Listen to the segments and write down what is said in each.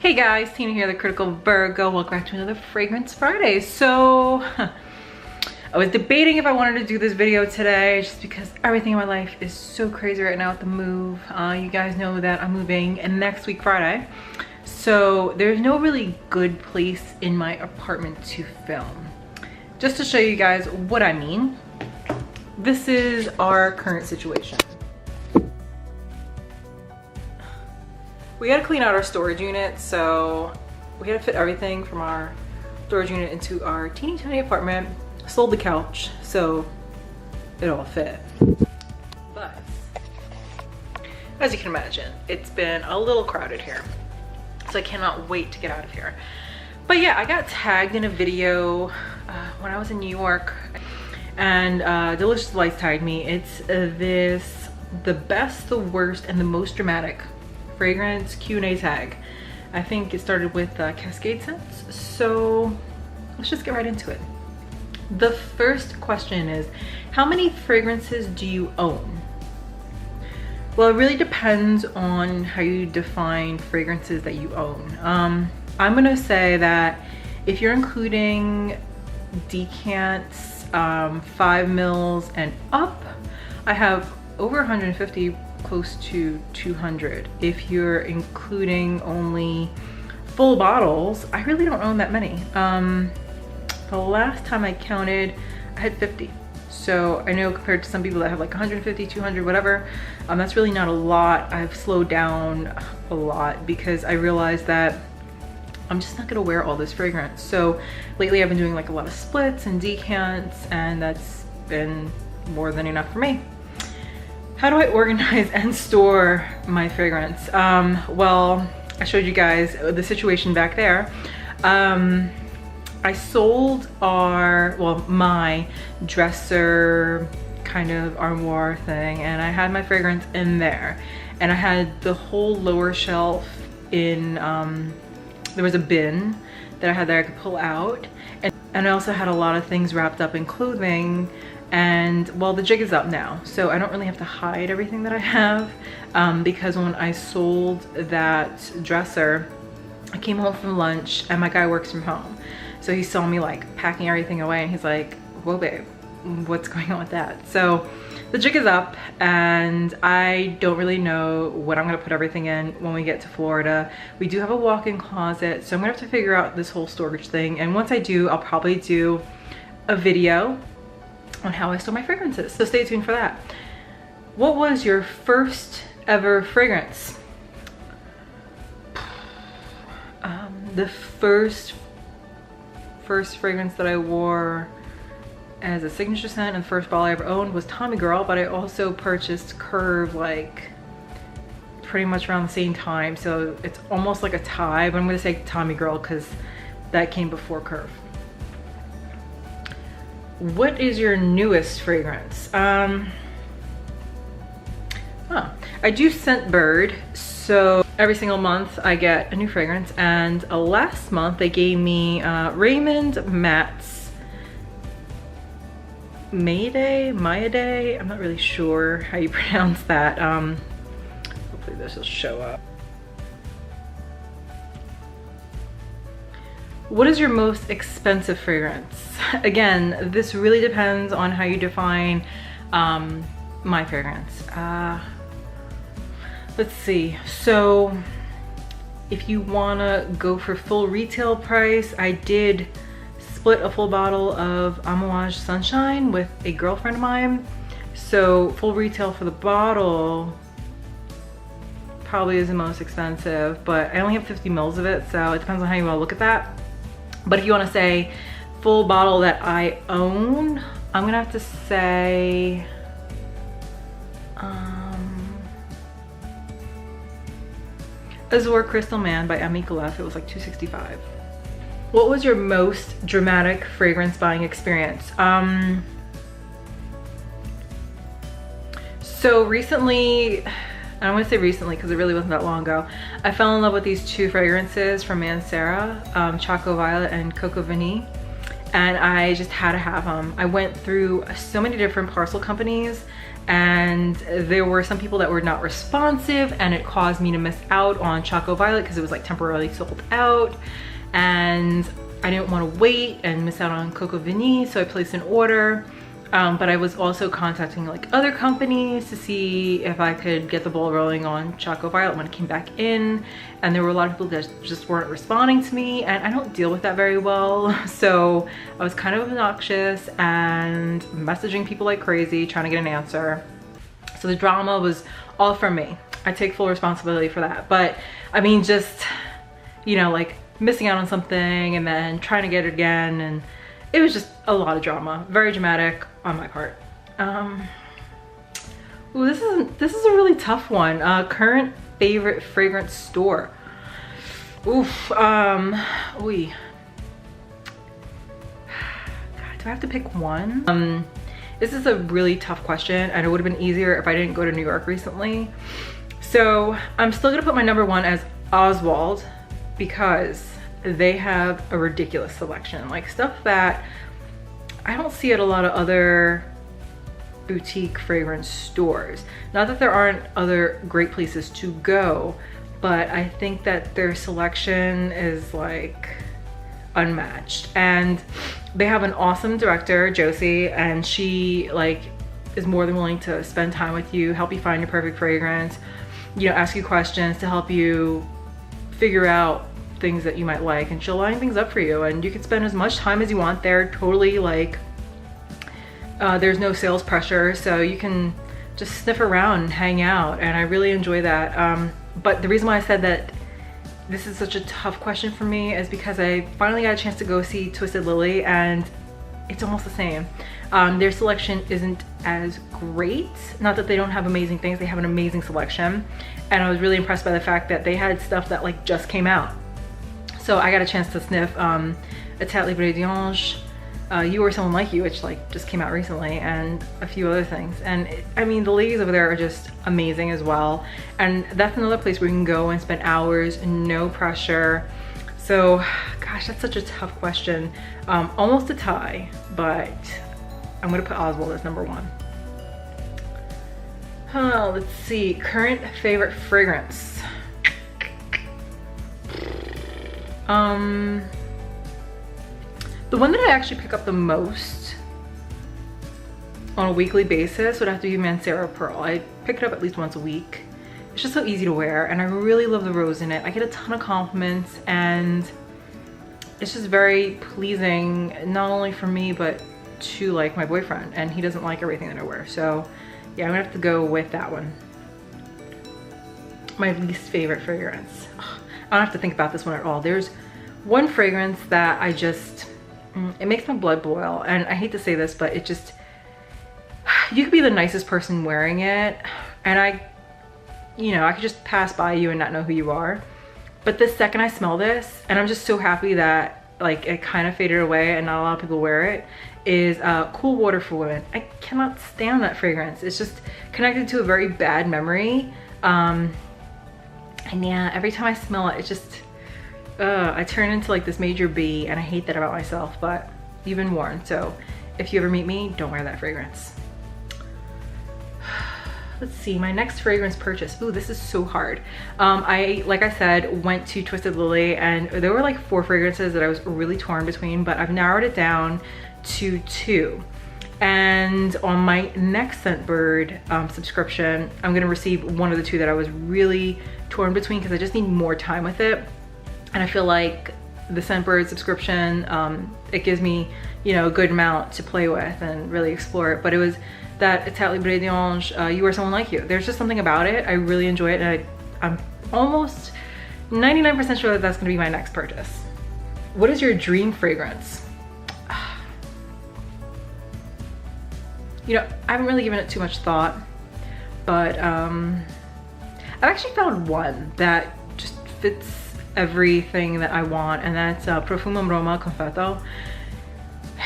Hey guys, Tina here, the Critical Virgo. Welcome back to another Fragrance Friday. So, I was debating if I wanted to do this video today just because everything in my life is so crazy right now with the move. You guys know that I'm moving next week Friday. So, there's no really good place in my apartment to film. Just to show you guys what I mean, this is our current situation. We gotta clean out our storage unit, so we gotta fit everything from our storage unit into our teeny tiny apartment. Sold the couch, so it all fit. But as you can imagine, it's been a little crowded here, so I cannot wait to get out of here. But yeah, I got tagged in a video when I was in New York, and Delicious Delights tagged me. It's the best, the worst, and the most dramatic fragrance Q&A tag. I think it started with Cascade scents, so let's just get right into it. The first question is, how many fragrances do you own? Well, it really depends on how you define fragrances that you own. I'm gonna say that if you're including decants, 5 mils and up, I have over 150, close to 200. If you're including only full bottles, I really don't own that many. The last time I counted, I had 50. So I know compared to some people that have like 150, 200, whatever, that's really not a lot. I've slowed down a lot because I realized that I'm just not gonna wear all this fragrance. So lately I've been doing like a lot of splits and decants, and that's been more than enough for me. How do I organize and store my fragrance? Well, I showed you guys the situation back there. I sold my dresser kind of armoire thing, and I had my fragrance in there. And I had the whole lower shelf in, there was a bin that I had there I could pull out. And I also had a lot of things wrapped up in clothing. And well, the jig is up now, so I don't really have to hide everything that I have, because when I sold that dresser, I came home from lunch and my guy works from home. So he saw me like packing everything away and he's like, whoa babe, what's going on with that? So the jig is up and I don't really know what I'm gonna put everything in when we get to Florida. We do have a walk-in closet, so I'm gonna have to figure out this whole storage thing. And once I do, I'll probably do a video on how I store my fragrances, so stay tuned for that. What was your first ever fragrance? The first fragrance that I wore as a signature scent and the first bottle I ever owned was Tommy Girl, but I also purchased Curve like pretty much around the same time, so it's almost like a tie, but I'm gonna say Tommy Girl because that came before Curve. What is your newest fragrance? I do Scentbird, so every single month I get a new fragrance, and last month they gave me Raymond Matt's Mayday, I'm not really sure how you pronounce that. Hopefully this will show up. What is your most expensive fragrance? Again, this really depends on how you define my fragrance. Let's see. So if you wanna go for full retail price, I did split a full bottle of Amouage Sunshine with a girlfriend of mine. So full retail for the bottle probably is the most expensive, but I only have 50 mils of it, so it depends on how you wanna look at that. But if you want to say full bottle that I own, I'm gonna have to say Azure Crystal Man by Amicolef. It was like $265. What was your most dramatic fragrance buying experience? So recently, I don't want to say recently because it really wasn't that long ago, I fell in love with these two fragrances from Mancera, Choco Violet and Coco Vanille. and I just had to have them. I went through so many different parcel companies, and there were some people that were not responsive, and it caused me to miss out on Choco Violet because it was like temporarily sold out, and I didn't want to wait and miss out on Coco Vanille, so I placed an order. But I was also contacting like other companies to see if I could get the ball rolling on Choco Violet when it came back in, and there were a lot of people that just weren't responding to me, and I don't deal with that very well, so I was kind of obnoxious and messaging people like crazy trying to get an answer. So the drama was all from me. I take full responsibility for that. But I mean, just, you know, like missing out on something and then trying to get it again, and it was just a lot of drama, very dramatic on my part. Ooh, this is a really tough one. Current favorite fragrance store. Oof. God, do I have to pick one? This is a really tough question, and it would have been easier if I didn't go to New York recently. So I'm still gonna put my number one as Oswald, because they have a ridiculous selection, like stuff that I don't see at a lot of other boutique fragrance stores. Not that there aren't other great places to go, but I think that their selection is like unmatched. And they have an awesome director, Josie, and she like is more than willing to spend time with you, help you find your perfect fragrance, you know, ask you questions to help you figure out things that you might like, and she'll line things up for you, and you can spend as much time as you want there. Totally like there's no sales pressure, so you can just sniff around and hang out, and I really enjoy that. But the reason why I said that this is such a tough question for me is because I finally got a chance to go see Twisted Lily, and it's almost the same. Their selection isn't as great. Not that they don't have amazing things, they have an amazing selection, and I was really impressed by the fact that they had stuff that like just came out. So I got a chance to sniff Untitled Chapter, You or Someone Like You, which like just came out recently, and a few other things. And I mean, the ladies over there are just amazing as well. And that's another place where you can go and spend hours, no pressure. So, gosh, that's such a tough question. Almost a tie, but I'm gonna put Oswald as number one. Let's see, current favorite fragrance. The one that I actually pick up the most on a weekly basis would have to be Mancera Pearl. I pick it up at least once a week. It's just so easy to wear, and I really love the rose in it. I get a ton of compliments, and it's just very pleasing, not only for me, but to like my boyfriend, and he doesn't like everything that I wear. So yeah, I'm gonna have to go with that one. My least favorite fragrance. I don't have to think about this one at all. There's one fragrance that I just, it makes my blood boil, and I hate to say this, but it just, you could be the nicest person wearing it, and I could just pass by you and not know who you are. But the second I smell this, and I'm just so happy that like it kind of faded away and not a lot of people wear it, is Cool Water for Women. I cannot stand that fragrance. It's just connected to a very bad memory. And yeah, every time I smell it, it's just, I turn into like this major bee, and I hate that about myself, but you've been warned. So if you ever meet me, don't wear that fragrance. Let's see, my next fragrance purchase. Ooh, this is so hard. Like I said, went to Twisted Lily, and there were like 4 fragrances that I was really torn between, but I've narrowed it down to 2. And on my next Scentbird subscription, I'm gonna receive one of the 2 that I was really torn between, because I just need more time with it. And I feel like the Scentbird subscription, it gives me, you know, a good amount to play with and really explore it. But it was that Untitled Chapter, You or Someone Like You. There's just something about it. I really enjoy it, and I'm almost 99% sure that that's gonna be my next purchase. What is your dream fragrance? You know, I haven't really given it too much thought, but I've actually found one that just fits everything that I want, and that's Profumo Roma Confetto.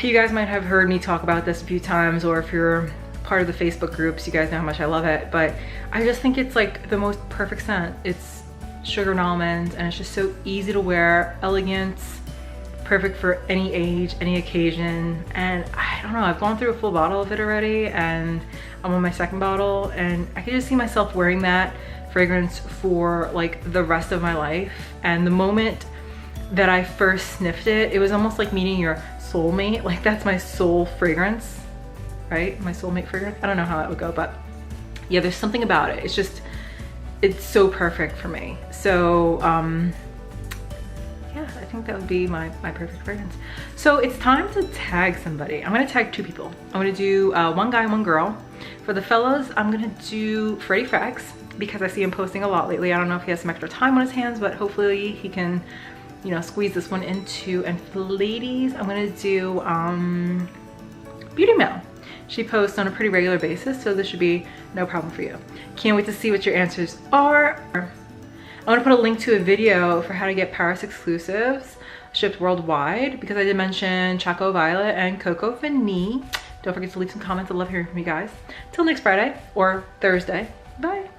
You guys might have heard me talk about this a few times, or if you're part of the Facebook groups, you guys know how much I love it, but I just think it's like the most perfect scent. It's sugar and almonds, and it's just so easy to wear, elegant, perfect for any age, any occasion. And I don't know, I've gone through a full bottle of it already and I'm on my second bottle, and I could just see myself wearing that fragrance for like the rest of my life. And the moment that I first sniffed it, it was almost like meeting your soulmate. Like that's my soul fragrance, right? My soulmate fragrance. I don't know how that would go, but yeah, there's something about it. It's just, it's so perfect for me. So yeah, I think that would be my perfect fragrance. So it's time to tag somebody. I'm gonna tag 2 people. I'm gonna do 1 guy and 1 girl. For the fellas, I'm gonna do Freddie Frags because I see him posting a lot lately. I don't know if he has some extra time on his hands, but hopefully he can, you know, squeeze this one into. And for the ladies, I'm gonna do Beauty Mail. She posts on a pretty regular basis, so this should be no problem for you. Can't wait to see what your answers are. I'm gonna put a link to a video for how to get Paris exclusives shipped worldwide, because I did mention Choco Violet and Coco Vanille. Don't forget to leave some comments. I love hearing from you guys. Till next Friday or Thursday. Bye.